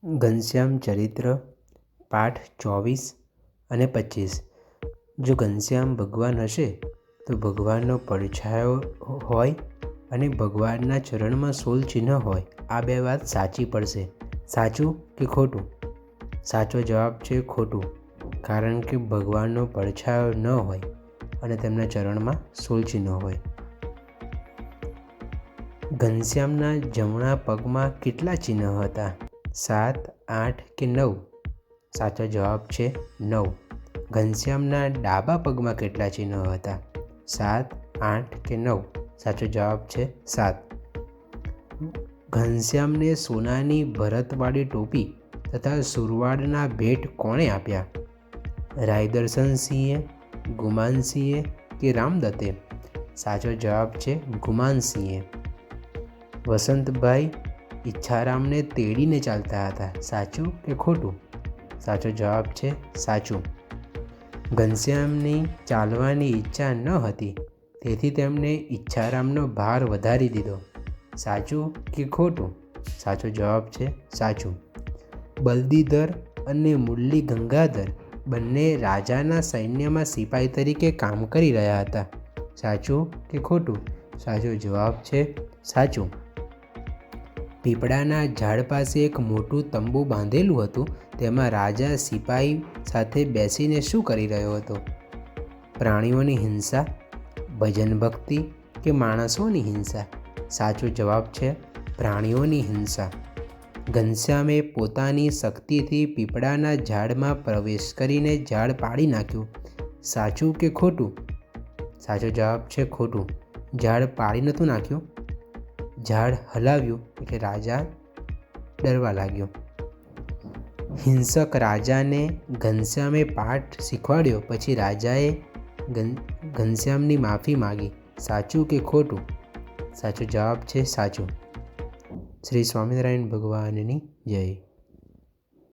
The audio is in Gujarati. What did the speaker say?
ઘનશ્યામ ચરિત્ર પાઠ 24 અને 25। જો ઘનશ્યામ ભગવાન હશે તો ભગવાનનો પડછાયો હોય અને ભગવાનના ચરણમાં સોલ ચિહ્ન હોય, આ બે વાત સાચી પડશે। સાચું કે ખોટું? સાચો જવાબ છે ખોટું, કારણ કે ભગવાનનો પડછાયો ન હોય અને તેમના ચરણમાં સોલ ચિહ્ન હોય। ઘનશ્યામના જમણા પગમાં કેટલા ચિહ્ન હતા? 7, 8 કે 9? સાચો જવાબ છે 9। ઘનશ્યામના ડાબા પગમાં કેટલા ચિહ્ન હતા? 7, 8 કે 9? સાચો જવાબ છે 7। ઘનશ્યામને સોનાની ભરતવાળી ટોપી તથા સુરવાડના ભેટ કોણે આપ્યા? રાયદર્શનસિંહે, ગુમાનસિંહે કે રામદત્તે? સાચો જવાબ છે ગુમાનસિંહે। વસંતભાઈ ઈચ્છારામને તેડીને ચાલતા હતા, સાચું કે ખોટું? સાચો જવાબ છે સાચું। ઘનશ્યામની ચાલવાની ઈચ્છા ન હતી, તેથી તેમણે ઈચ્છારામનો ભાર વધારી દીધો, સાચું કે ખોટું? સાચો જવાબ છે સાચું। બલદીધર અને મુરલી ગંગાધર બંને રાજાના સૈન્યમાં સિપાઈ તરીકે કામ કરી રહ્યા હતા, સાચું કે ખોટું? સાચો જવાબ છે સાચું। પીપળાના ઝાડ પાસે એક મોટું તંબુ બાંધેલું હતું, તેમાં રાજા સિપાઈ સાથે બેસીને શું કરી રહ્યો હતો? પ્રાણીઓની હિંસા, ભજન ભક્તિ કે માણસોની હિંસા? સાચો જવાબ છે પ્રાણીઓની હિંસા। ઘનશ્યામે પોતાની શક્તિથી પીપળાના ઝાડમાં પ્રવેશ કરીને ઝાડ પાડી નાખ્યું, સાચું કે ખોટું? સાચો જવાબ છે ખોટું, ઝાડ પાડી નહોતું નાખ્યું, ઝાડ હલાવ્યું એટલે રાજા ડરવા લાગ્યો। હિંસક રાજાને ઘનશ્યામે પાઠ શીખવાડ્યો પછી રાજાએ ઘનશ્યામની માફી માગી, સાચું કે ખોટું? સાચો જવાબ છે સાચું। શ્રી સ્વામિનારાયણ ભગવાનની જય।